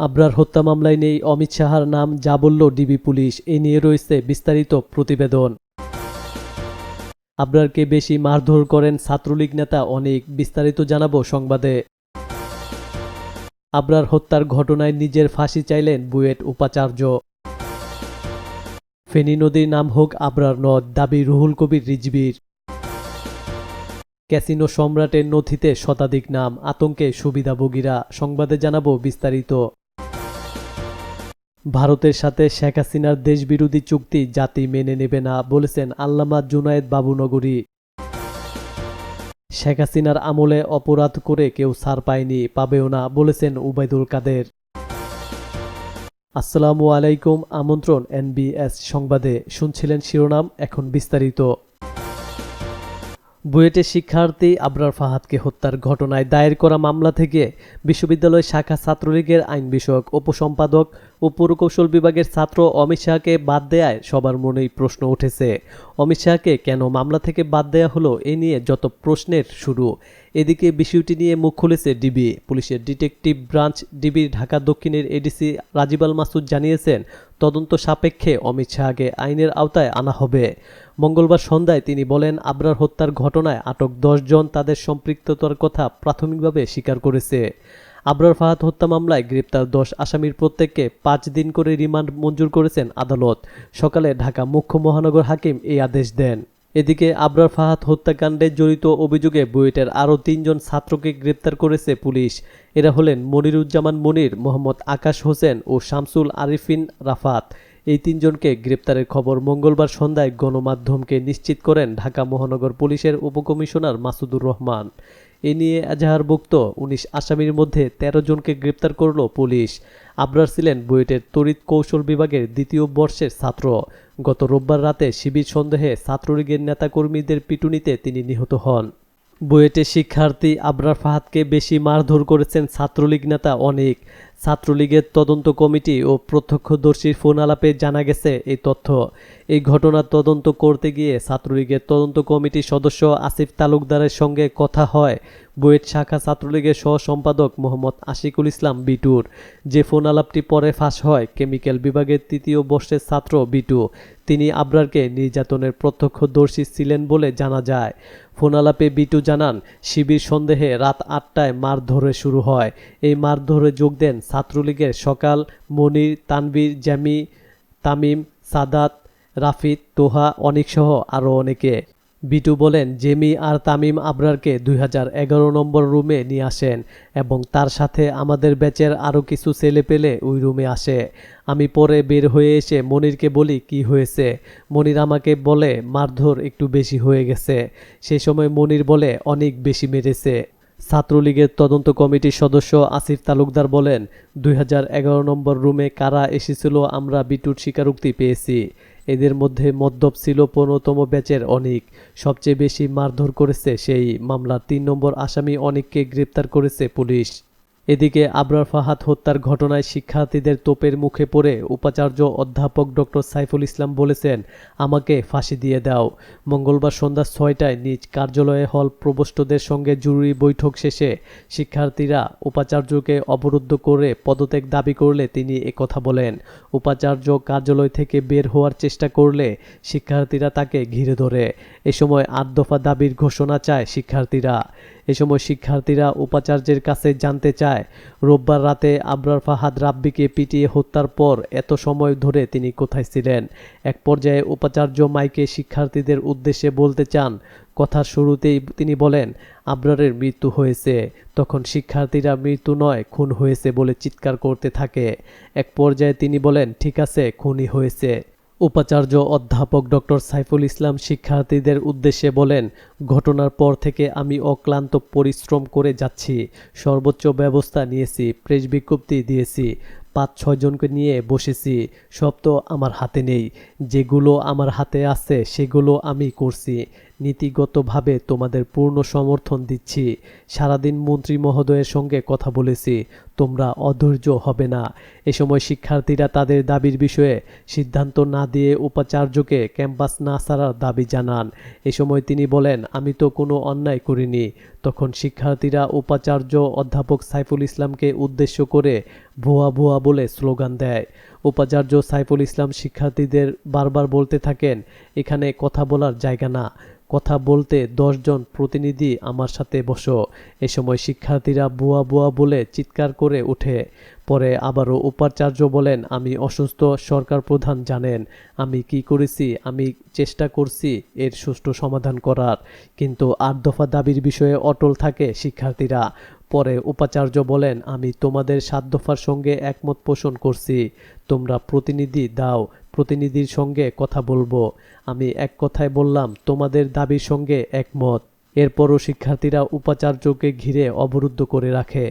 আবরার হত্যা মামলায় নেই অমিত শাহর নাম, যা বলল ডিবি পুলিশ। এ নিয়ে রয়েছে বিস্তারিত প্রতিবেদন। আবরারকে বেশি মারধর করেন ছাত্রলীগ নেতা অনেক, বিস্তারিত জানাবো সংবাদে। আবরার হত্যার ঘটনায় নিজের ফাঁসি চাইলেন বুয়েট উপাচার্য। ফেনী নদীর নাম হোক আবরার নদ, দাবি রুহুল কবির রিজভীর। ক্যাসিনো সম্রাটের নথিতে শতাধিক নাম, আতঙ্কে সুবিধাভোগীরা, সংবাদে জানাবো বিস্তারিত। ভারতের সাথে শেখ হাসিনার দেশবিরোধী চুক্তি জাতি মেনে নেবে না, বলেছেন আল্লামা জুনায়েদ বাবুনগরী। শেখ হাসিনার আমলে অপরাধ করে কেউ ছাড় পায়নি, পাবেও না, বলেছেন উবাইদুল কাদের। আসসালামু আলাইকুম, আমন্ত্রণ এনবিএস সংবাদে। শুনছিলেন শিরোনাম, এখন বিস্তারিত। বুয়েটের শিক্ষার্থী আবরার ফাহাদকে হত্যার ঘটনায় দায়ের করা মামলা থেকে বিশ্ববিদ্যালয় শাখা ছাত্রলীগের আইন বিষয়ক উপসম্পাদক ও পুরকৌশল বিভাগের ছাত্র অমিত শাহকে বাদ দেয়ায় সবার মনেই প্রশ্ন উঠেছে। অমিত শাহকে কেন মামলা থেকে বাদ দেয়া হলো, এ নিয়ে যত প্রশ্নের শুরু। এদিকে বিষয়টি নিয়ে মুখ খুলেছে ডিবি। পুলিশের ডিটেকটিভ ব্রাঞ্চ ডিবির ঢাকা দক্ষিণের এডিসি রাজিব আল মাসুদ জানিয়েছেন, তদন্ত সাপেক্ষে অমিত শাহকে আইনের আওতায় আনা হবে। মঙ্গলবার সন্ধ্যায় তিনি বলেন, আবরার হত্যার ঘটনায় আটক 10 জন তাদের সম্পৃক্ততার কথা প্রাথমিকভাবে স্বীকার করেছে। আবরার ফাহাদ হত্যা মামলায় গ্রেপ্তার 10 আসামির প্রত্যেককে 5 দিন করে রিমান্ড মঞ্জুর করেছেন আদালত। সকালে ঢাকা মুখ্য মহানগর হাকিম এই আদেশ দেন। এদিকে আবরার ফাহাদ হত্যাকাণ্ডে জড়িত অভিযোগে বুয়েটের আরও 3 জন ছাত্রকে গ্রেপ্তার করেছে পুলিশ। এরা হলেন মনিরুজ্জামান মনির, মোহাম্মদ আকাশ হোসেন ও শামসুল আরিফিন রাফাত। এই 3 জনকে গ্রেপ্তারের খবর মঙ্গলবার সন্ধ্যায় গণমাধ্যমকে নিশ্চিত করেন ঢাকা মহানগর পুলিশের উপকমিশনার মাসুদুর রহমান। এ নিয়ে এজাহারভুক্ত 19 আসামির মধ্যে 13 জনকে গ্রেপ্তার করল পুলিশ। আবরার ছিলেন বুয়েটের তড়িৎ কৌশল বিভাগের 2য় বর্ষের ছাত্র। গত রোববার রাতে শিবির সন্দেহে ছাত্রলীগের নেতাকর্মীদের পিটুনিতে তিনি নিহত হন। বুয়েটের শিক্ষার্থী আবরার ফাহাদকে বেশি মারধর করেছেন ছাত্রলীগ নেতা অনেক। ছাত্রলীগের তদন্ত কমিটি ও প্রত্যক্ষদর্শীর ফোন আলাপে জানা গেছে এই তথ্য। এই ঘটনার তদন্ত করতে গিয়ে ছাত্রলীগের তদন্ত কমিটির সদস্য আসিফ তালুকদারের সঙ্গে কথা হয় বুয়েট শাখা ছাত্রলীগের সহ সম্পাদক মোহাম্মদ আশিকুল ইসলাম বিটুর। যে ফোন আলাপটি পরে ফাঁস হয় কেমিক্যাল বিভাগের 3য় বর্ষের ছাত্র বিটু। তিনি আবরারকে নির্যাতনের প্রত্যক্ষদর্শী ছিলেন বলে জানা যায়। ফোন আলাপে বিটু জানান, শিবির সন্দেহে রাত 8টায় মারধরে শুরু হয়। এই মারধরে যোগ দেন ছাত্রলীগের সকাল, মনির, তানভীর, জ্যামি, তামিম, সাদাত, রাফিদ, তোহা, অনিকসহ আরও অনেকে। বিটু বলেন, জেমি আর তামিম আবরারকে 2011 নম্বর রুমে নিয়ে আসেন এবং তার সাথে আমাদের ব্যাচের আরও কিছু ছেলে পেলে ওই রুমে আসে। আমি পরে বের হয়ে এসে মনিরকে বলি কি হয়েছে। মনির আমাকে বলে মারধর একটু বেশি হয়ে গেছে। সেই সময় মনির বলে অনেক বেশি মেরেছে। ছাত্রলীগের তদন্ত কমিটির সদস্য আসিফ তালুকদার বলেন, 2011 নম্বর রুমে কারা এসেছিল আমরা বিটুর স্বীকারোক্তি পেয়েছি। এদের মধ্যে মদ্যপ ছিল 15তম ব্যাচের অনেক। সবচেয়ে বেশি মারধর করেছে সেই। মামলার 3 নম্বর আসামি অনেককে গ্রেপ্তার করেছে পুলিশ। এদিকে আবরার ফাহাদ হত্যার ঘটনায় শিক্ষার্থীদের তোপের মুখে পড়ে উপাচার্য অধ্যাপক ডক্টর সাইফুল ইসলাম বলেছেন, আমাকে ফাঁসি দিয়ে দাও। মঙ্গলবার সন্ধ্যা 6টায় নিজ কার্যালয়ে হল প্রভোস্টদের সঙ্গে জরুরি বৈঠক শেষে শিক্ষার্থীরা উপাচার্যকে অবরুদ্ধ করে পদত্যাগ দাবি করলে তিনি একথা বলেন। উপাচার্য কার্যালয় থেকে বের হওয়ার চেষ্টা করলে শিক্ষার্থীরা তাকে ঘিরে ধরে। এ সময় 8 দফা দাবির ঘোষণা চায় শিক্ষার্থীরা। এ সময় শিক্ষার্থীরা উপাচার্যের কাছে জানতে চায়, রোববার রাতে আবরার ফাহাদ রাব্বিকে পিটিয়ে হত্যার পর এত সময় ধরে তিনি কোথায় ছিলেন। এক পর্যায়ে উপাচার্য মাইকে শিক্ষার্থীদের উদ্দেশ্যে বলতে চান। কথার শুরুতেই তিনি বলেন, আবরারের মৃত্যু হয়েছে। তখন শিক্ষার্থীরা মৃত্যু নয়, খুন হয়েছে বলে চিৎকার করতে থাকে। এক পর্যায়ে তিনি বলেন, ঠিক আছে, খুনই হয়েছে। উপাচার্য অধ্যাপক ডক্টর সাইফুল ইসলাম শিক্ষার্থীদের উদ্দেশ্যে বলেন, ঘটনার পর থেকে আমি অক্লান্ত পরিশ্রম করে যাচ্ছি। সর্বোচ্চ ব্যবস্থা নিয়েছি, প্রেস বিজ্ঞপ্তি দিয়েছি, 5-6 জনকে নিয়ে বসেছি। সব তো আমার হাতে নেই। যেগুলো আমার হাতে আছে সেগুলো আমি করছি। নীতিগতভাবে তোমাদের পূর্ণ সমর্থন দিচ্ছি। সারাদিন মন্ত্রী মহোদয়ের সঙ্গে কথা বলেছি। তোমরা অধৈর্য হবে না। এ সময় শিক্ষার্থীরা তাদের দাবির বিষয়ে সিদ্ধান্ত না দিয়ে উপাচার্যকে ক্যাম্পাস না ছাড়ার দাবি জানান। এ সময় তিনি বলেন, আমি তো কোনো অন্যায় করিনি। তখন শিক্ষার্থীরা উপাচার্য অধ্যাপক সাইফুল ইসলামকে উদ্দেশ্য করে ভুয়া ভুয়া বলে স্লোগান দেয়। উপাচার্য সাইফুল ইসলাম শিক্ষার্থীদের বারবার বলতে থাকেন, এখানে কথা বলার জায়গা না, কথা বলতে 10 জন প্রতিনিধি আমার সাথে বসো। এ সময় শিক্ষার্থীরা বুয়া বুয়া বলে চিৎকার করে ওঠে। পরে আবারও উপাচার্য বলেন, আমি অসুস্থ, সরকার প্রধান জানেন আমি কি করেছি, আমি চেষ্টা করছি এর সুষ্ঠু সমাধান করার। কিন্তু 8 দফা দাবির বিষয়ে অটল থাকে শিক্ষার্থীরা। পরে উপাচার্য বলেন, আমি তোমাদের 7 দফার সঙ্গে একমত পোষণ করছি, তোমরা প্রতিনিধি দাও, প্রতিনিধির সঙ্গে কথা বলবো। আমি এক কথায় বললাম তোমাদের দাবির সঙ্গে একমত। এরপরও শিক্ষার্থীরা উপাচার্যকে ঘিরে অবরুদ্ধ করে রাখে।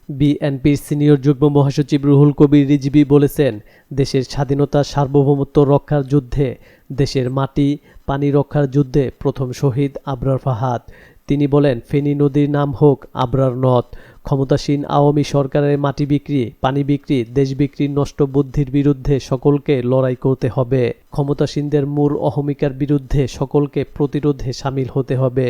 বিএনপির সিনিয়র যুগ্ম মহাসচিব রুহুল কবির রিজভী বলেছেন, দেশের স্বাধীনতা সার্বভৌমত্ব রক্ষার যুদ্ধে, দেশের মাটি পানি রক্ষার যুদ্ধে প্রথম শহীদ আবরার ফাহাদ। তিনি বলেন, ফেনী নদীর নাম হোক আবরার নদ। ক্ষমতাসীন আওয়ামী সরকারের মাটি বিক্রি, পানি বিক্রি, দেশ বিক্রির নষ্ট বুদ্ধির বিরুদ্ধে সকলকে লড়াই করতে হবে। ক্ষমতাসীনদের মূল অহমিকার বিরুদ্ধে সকলকে প্রতিরোধে সামিল হতে হবে।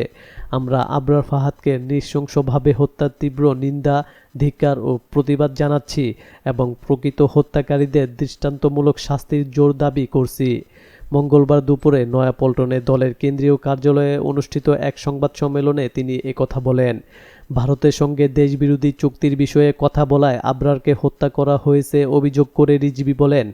আমরা আবরার ফাহাদকে নৃশংসভাবে হত্যার তীব্র নিন্দা, ধিক্কার ও প্রতিবাদ জানাচ্ছি এবং প্রকৃত হত্যাকারীদের দৃষ্টান্তমূলক শাস্তির জোর দাবি করছি। মঙ্গলবার দুপুরে নয়াপল্টনে দলের কেন্দ্রীয় কার্যালয়ে অনুষ্ঠিত এক সংবাদ সম্মেলনে তিনি একথা বলেন। ভারতের সঙ্গে দেশবিরোধী চুক্তির বিষয়ে কথা বলায় আবরারকে হত্যা করা হয়েছে অভিযোগ করে রিজভী বলেন,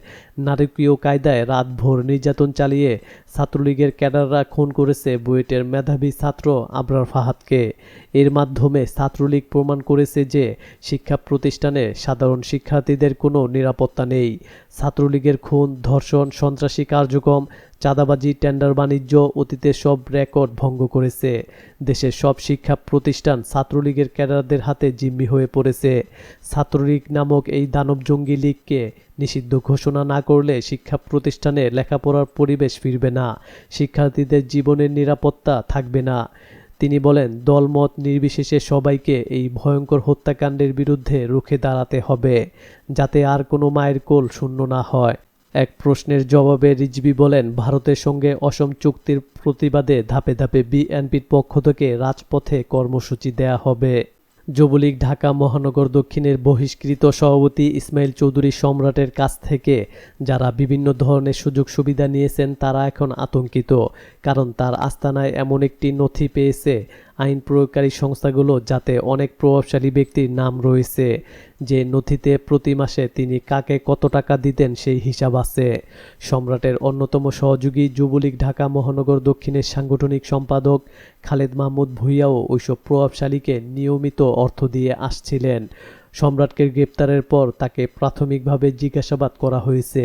নারকীয় কায়দায় রাতভর নির্যাতন চালিয়ে ছাত্রলীগের ক্যাডাররা খুন করেছে বুয়েটের মেধাবী ছাত্র আবরার ফাহাদকে। এর মাধ্যমে ছাত্রলীগ প্রমাণ করেছে যে শিক্ষা প্রতিষ্ঠানে সাধারণ শিক্ষার্থীদের কোনো নিরাপত্তা নেই। ছাত্রলীগের খুন, ধর্ষণ, সন্ত্রাসী কার্যক্রম, চাঁদাবাজি, টেন্ডার বাণিজ্য অতীতের সব রেকর্ড ভঙ্গ করেছে। দেশের সব শিক্ষা প্রতিষ্ঠান ছাত্রলীগের ক্যাডারদের হাতে জিম্মি হয়ে পড়েছে। ছাত্রলীগ নামক এই দানব জঙ্গি লীগকে নিষিদ্ধ ঘোষণা না করলে শিক্ষা প্রতিষ্ঠানে লেখাপড়ার পরিবেশ ফিরবে না, শিক্ষার্থীদের জীবনের নিরাপত্তা থাকবে না। তিনি বলেন, দলমত নির্বিশেষে সবাইকে এই ভয়ঙ্কর হত্যাকাণ্ডের বিরুদ্ধে রুখে দাঁড়াতে হবে, যাতে আর কোনো মায়ের কোল শূন্য না হয়। এক প্রশ্নের জবাবে রিজভী বলেন, ভারতের সঙ্গে অসম চুক্তির প্রতিবাদে ধাপে ধাপে বিএনপির পক্ষ থেকে রাজপথে কর্মসূচি দেয়া হবে। যুবলীগ ঢাকা মহানগর দক্ষিণের বহিষ্কৃত সভাপতি ইসমাইল চৌধুরী সম্রাটের কাছ থেকে যারা বিভিন্ন ধরনের সুযোগ সুবিধা নিয়েছেন তারা এখন আতঙ্কিত, কারণ তার আস্তানায় এমন একটি নথি পেয়েছে আইন প্রয়োগকারী সংস্থাগুলো, যাতে অনেক প্রভাবশালী ব্যক্তির নাম রয়েছে। যে নথিতে প্রতি মাসে তিনি কাকে কত টাকা দিতেন সেই হিসাব আছে। সম্রাটের অন্যতম সহযোগী যুবলীগ ঢাকা মহানগর দক্ষিণের সাংগঠনিক সম্পাদক খালেদ মাহমুদ ভূঁইয়াও ওইসব প্রভাবশালীকে নিয়মিত অর্থ দিয়ে আসছিলেন। সম্রাটকে গ্রেপ্তারের পর তাকে প্রাথমিকভাবে জিজ্ঞাসাবাদ করা হয়েছে।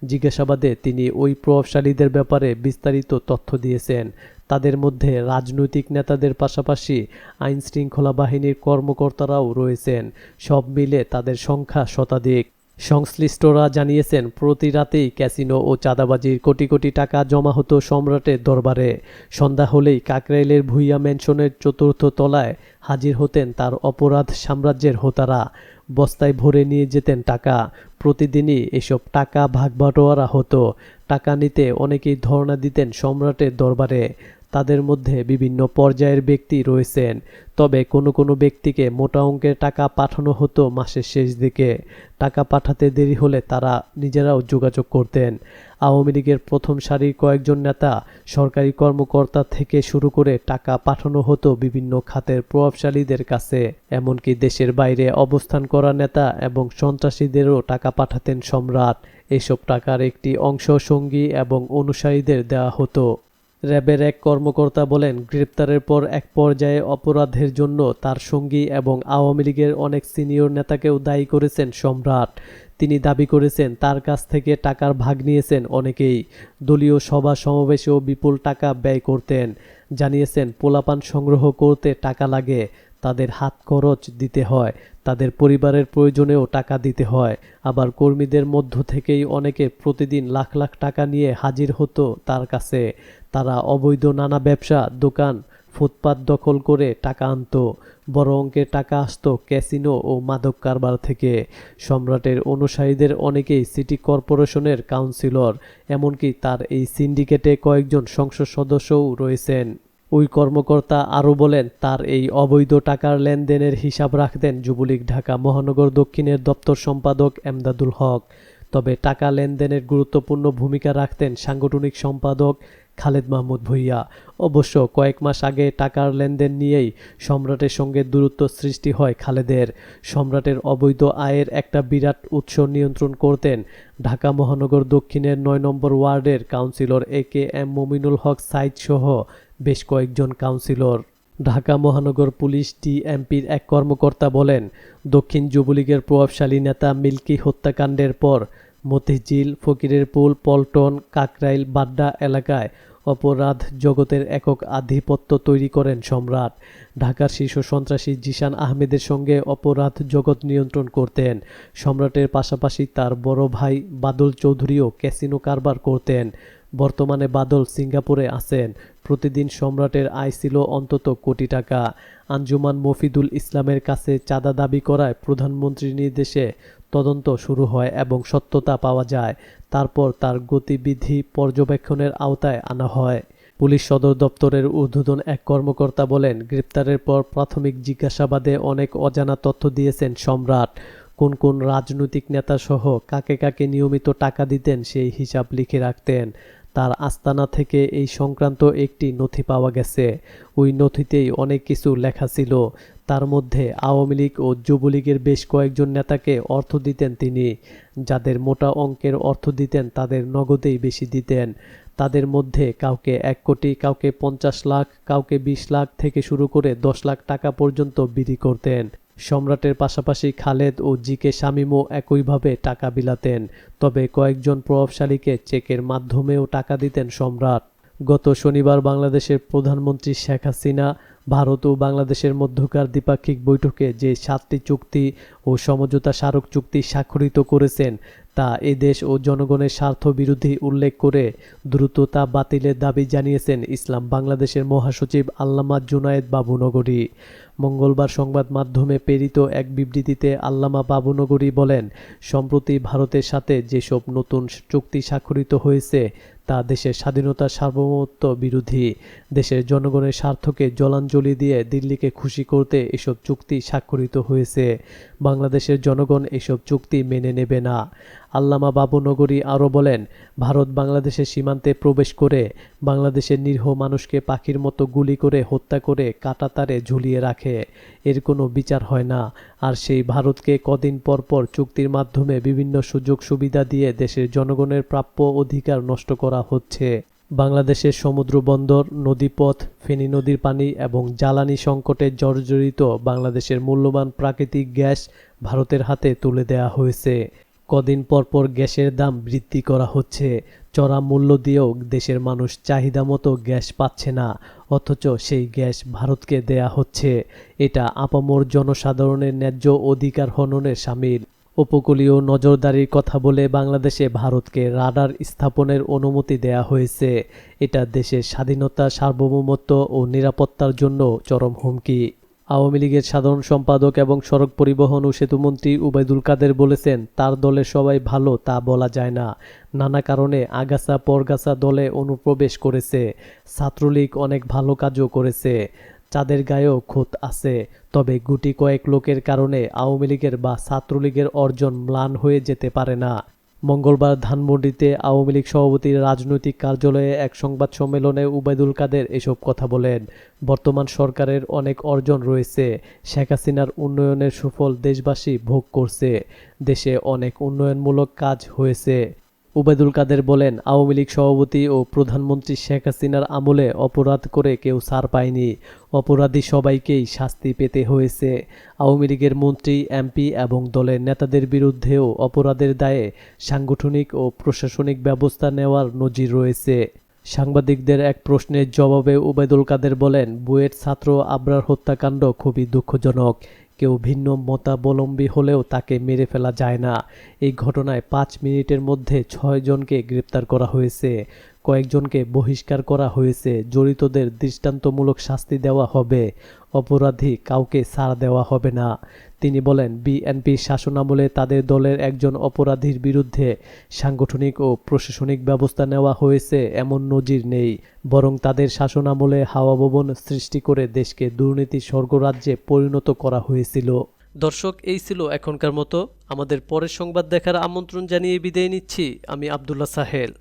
জিজ্ঞাসাবাদে তিনি ওই প্রভাবশালীদের ব্যাপারে বিস্তারিত তথ্য দিয়েছেন। তাদের মধ্যে রাজনৈতিক নেতাদের পাশাপাশি আইনশৃঙ্খলা বাহিনীর কর্মকর্তারাও রয়েছেন। সব মিলে তাদের সংখ্যা শতাধিক। সংশ্লিষ্টরা জানিয়েছেন, প্রতি রাতেই ক্যাসিনো ও চাঁদাবাজির কোটি কোটি টাকা জমা হতো সম্রাটের দরবারে। সন্ধ্যা হলেই কাকরাইলের ভূঁইয়া ম্যানশনের 4র্থ তলায় হাজির হতেন তার অপরাধ সাম্রাজ্যের হোতারা। বস্তায় ভরে নিয়ে যেতেন টাকা। প্রতিদিনই এসব টাকা ভাগবাটোয়ারা হতো। টাকা নিতে অনেকেই ধর্ণা দিতেন সম্রাটের দরবারে। তাদের মধ্যে বিভিন্ন পর্যায়ের ব্যক্তি রয়েছেন, তবে কোনো কোনো ব্যক্তিকে মোটা অঙ্কের টাকা পাঠানো হতো মাসের শেষ দিকে। টাকা পাঠাতে দেরি হলে তারা নিজেরাও যোগাযোগ করতেন। আওয়ামী লীগের প্রথম সারির কয়েকজন নেতা, সরকারি কর্মকর্তা থেকে শুরু করে টাকা পাঠানো হতো বিভিন্ন খাতের প্রভাবশালীদের কাছে। এমনকি দেশের বাইরে অবস্থান করা নেতা এবং সন্ত্রাসীদেরও টাকা পাঠাতেন সম্রাট। এসব টাকার একটি অংশ সঙ্গী এবং অনুসারীদের দেওয়া হতো। র্যাবের এক কর্মকর্তা বলেন, গ্রেপ্তারের পর এক পর্যায়ে অপরাধের জন্য তার সঙ্গী এবং আওয়ামী লীগের অনেক সিনিয়র নেতাকেও দায়ী করেছেন সম্রাট। তিনি দাবি করেছেন, তার কাছ থেকে টাকার ভাগ নিয়েছেন অনেকেই। দলীয় সভা সমাবেশেও বিপুল টাকা ব্যয় করতেন। জানিয়েছেন, পোলাপান সংগ্রহ করতে টাকা লাগে, তাদের হাত খরচ দিতে হয়, তাদের পরিবারের প্রয়োজনেও টাকা দিতে হয়। আবার কর্মীদের মধ্য থেকেই অনেকে প্রতিদিন লাখ লাখ টাকা নিয়ে হাজির হতো তার কাছে। তারা অবৈধ নানা ব্যবসা, দোকান ফুটপাত দখল করে টাকা আনতো। বড় অঙ্কের টাকা আসতো ক্যাসিনো ও মাদক কারবার থেকে। সম্রাটের অনুসারীদের অনেকেই সিটি কর্পোরেশনের কাউন্সিলর, এমনকি তার এই সিন্ডিকেটে কয়েকজন সংসদ সদস্যও রয়েছেন। ওই কর্মকর্তা আরও বলেন, তার এই অবৈধ টাকার লেনদেনের হিসাব রাখতেন যুবলীগ ঢাকা মহানগর দক্ষিণের দপ্তর সম্পাদক এমদাদুল হক। তবে টাকা লেনদেনের গুরুত্বপূর্ণ ভূমিকা রাখতেন সাংগঠনিক সম্পাদক খালেদ মাহমুদ ভূঁইয়া। অবশ্য কয়েক মাস আগে টাকার লেনদেন নিয়েই সম্রাটের সঙ্গে দূরত্ব সৃষ্টি হয় খালেদের। সম্রাটের অবৈধ আয়ের একটা বিরাট উৎস নিয়ন্ত্রণ করতেন ঢাকা মহানগর দক্ষিণের ৯ নম্বর ওয়ার্ডের কাউন্সিলর AKM মমিনুল হক সাইদ সহ বেশ কয়েকজন কাউন্সিলর। ঢাকা মহানগর পুলিশ ডিএমপির এক কর্মকর্তা বলেন, দক্ষিণ যুবলীগের প্রভাবশালী নেতা মিল্কি হত্যাকাণ্ডের পর মতিঝিল, ফকিরের পুল, পল্টন, কাকরাইল, বাড্ডা এলাকায় অপরাধ জগতের একক আধিপত্য তৈরি করেন সম্রাট। ঢাকার শীর্ষ সন্ত্রাসী জিশান আহমেদের সঙ্গে অপরাধ জগৎ নিয়ন্ত্রণ করতেন। সম্রাটের পাশাপাশি তার বড় ভাই বাদল চৌধুরীও ক্যাসিনো কারবার করতেন। বর্তমানে বাদল সিঙ্গাপুরে আছেন। প্রতিদিন সম্রাটের আয় ছিল অন্তত কোটি টাকা। আঞ্জুমান মফিদুল ইসলামের কাছে চাঁদা দাবি করায় প্রধানমন্ত্রীর নির্দেশে তদন্ত শুরু হয় এবং সত্যতা পাওয়া যায়। তারপর তার গতিবিধি পর্যবেক্ষণের আওতায় আনা হয়। পুলিশ সদর দপ্তরের ঊর্ধ্বতন এক কর্মকর্তা বলেন, গ্রেপ্তারের পর প্রাথমিক জিজ্ঞাসাবাদে অনেক অজানা তথ্য দিয়েছেন সম্রাট। কোন কোন রাজনৈতিক নেতাসহ কাকে কাকে নিয়মিত টাকা দিতেন সেই হিসাব লিখে রাখতেন। তার আস্তানা থেকে এই সংক্রান্ত একটি নথি পাওয়া গেছে। ওই নথিতেই অনেক কিছু লেখা ছিল। তার মধ্যে আওয়ামী লীগ ও যুবলীগের বেশ কয়েকজন নেতাকে অর্থ দিতেন তিনি। যাদের মোটা অঙ্কের অর্থ দিতেন তাদের নগদেই বেশি দিতেন। তাদের মধ্যে কাউকে ১ কোটি, কাউকে ৫০ লাখ, কাউকে ২০ লাখ থেকে শুরু করে ১০ লাখ টাকা পর্যন্ত বিলি করতেন। সম্রাটের পাশাপাশি খালেদ ও জিকে শামীমও একইভাবে টাকা বিলাতেন। তবে কয়েকজন প্রভাবশালীকে চেকের মাধ্যমেও টাকা দিতেন সম্রাট। গত শনিবার বাংলাদেশের প্রধানমন্ত্রী শেখ হাসিনা ভারত ও বাংলাদেশের মধ্যকার দ্বিপাক্ষিক বৈঠকে যে ৭টি চুক্তি ও সমঝোতা স্মারক চুক্তি স্বাক্ষরিত করেছেন তা এদেশ ও জনগণের স্বার্থ বিরোধী উল্লেখ করে দ্রুত তা বাতিলের দাবি জানিয়েছেন ইসলাম বাংলাদেশের মহাসচিব আল্লামা জুনায়েদ বাবুনগরী। মঙ্গলবার সংবাদ মাধ্যমে প্রেরিত এক বিবৃতিতে আল্লামা বাবুনগরী বলেন, সম্প্রতি ভারতের সাথে যেসব নতুন চুক্তি স্বাক্ষরিত হয়েছে তা দেশের স্বাধীনতা সার্বভৌমত্ব বিরোধী। দেশের জনগণের স্বার্থকে জলাঞ্জলি দিয়ে দিল্লিকে খুশি করতে এসব চুক্তি স্বাক্ষরিত হয়েছে। বাংলাদেশের জনগণ এসব চুক্তি মেনে নেবে না। আল্লামা বাবুনগরী আরও বলেন, ভারত বাংলাদেশের সীমান্তে প্রবেশ করে বাংলাদেশের নিরীহ মানুষকে পাখির মতো গুলি করে হত্যা করে কাঁটাতারে ঝুলিয়ে রাখে। এর কোনো বিচার হয় না। আর সেই ভারতকে কদিন পর পর চুক্তির মাধ্যমে বিভিন্ন সুযোগ সুবিধা দিয়ে দেশের জনগণের প্রাপ্য অধিকার নষ্ট করা হচ্ছে। বাংলাদেশের সমুদ্র বন্দর, নদীপথ, ফেনী নদীর পানি এবং জ্বালানি সংকটে জর্জরিত বাংলাদেশের মূল্যবান প্রাকৃতিক গ্যাস ভারতের হাতে তুলে দেওয়া হয়েছে। কদিন পর পর গ্যাসের দাম বৃদ্ধি করা হচ্ছে। চড়া মূল্য দিয়েও দেশের মানুষ চাহিদা মতো গ্যাস পাচ্ছে না, অথচ সেই গ্যাস ভারতকে দেয়া হচ্ছে। এটা আপামর জনসাধারণের ন্যায্য অধিকার হননের শামিল। উপকূলীয় নজরদারির কথা বলে বাংলাদেশে ভারতকে রাডার স্থাপনের অনুমতি দেয়া হয়েছে। এটা দেশের স্বাধীনতা, সার্বভৌমত্ব ও নিরাপত্তার জন্য চরম হুমকি। আওয়ামী লীগের সাধারণ সম্পাদক এবং সড়ক পরিবহন ও সেতুমন্ত্রী ওবায়দুল কাদের বলেছেন, তার দলের সবাই ভালো তা বলা যায় না। নানা কারণে আগাছা পরগাছা দলে অনুপ্রবেশ করেছে। ছাত্রলীগ অনেক ভালো কাজও করেছে, চাঁদের গায়েও খুঁত আছে। তবে গুটি কয়েক লোকের কারণে আওয়ামী লীগের বা ছাত্রলীগের অর্জন ম্লান হয়ে যেতে পারে না। মঙ্গলবার ধানমন্ডিতে আওয়ামী লীগ সভাপতির রাজনৈতিক কার্যালয়ে এক সংবাদ সম্মেলনে ওবায়দুল কাদের এসব কথা বলেন। বর্তমান সরকারের অনেক অর্জন রয়েছে। শেখ হাসিনার উন্নয়নের সুফল দেশবাসী ভোগ করছে। দেশে অনেক উন্নয়নমূলক কাজ হয়েছে। ওবায়দুল কাদের বলেন, আওয়ামী লীগ সভাপতি ও প্রধানমন্ত্রী শেখ হাসিনার আমলে অপরাধ করে কেউ ছাড় পায়নি। অপরাধী সবাইকেই শাস্তি পেতে হয়েছে। আওয়ামী লীগের মন্ত্রী, এমপি এবং দলের নেতাদের বিরুদ্ধেও অপরাধের দায়ে সাংগঠনিক ও প্রশাসনিক ব্যবস্থা নেওয়ার নজির রয়েছে। সাংবাদিকদের এক প্রশ্নের জবাবে ওবায়দুল কাদের বলেন, বুয়েট ছাত্র আবরার হত্যাকাণ্ড খুবই দুঃখজনক। কেউ ভিন্ন মতাবলম্বী হলেও তাকে মেরে ফেলা যায় না। এই ঘটনায় ৫ মিনিটের মধ্যে ৬ জনকে গ্রেপ্তার করা হয়েছে। কয়েকজনকে বহিষ্কার করা হয়েছে। জড়িতদের দৃষ্টান্তমূলক শাস্তি দেওয়া হবে, অপরাধী কাউকে ছাড় দেওয়া হবে না। তিনি বলেন, বিএনপির শাসনামলে তাদের দলের একজন অপরাধীর বিরুদ্ধে সাংগঠনিক ও প্রশাসনিক ব্যবস্থা নেওয়া হয়েছে এমন নজির নেই, বরং তাদের শাসনামলে হাওয়া ভবন সৃষ্টি করে দেশকে দুর্নীতি স্বর্গরাজ্যে পরিণত করা হয়েছিল। দর্শক, এই ছিল এখনকার মতো। আমাদের পরের সংবাদ দেখার আমন্ত্রণ জানিয়ে বিদায় নিচ্ছি। আমি আব্দুল্লাহ সাহেল।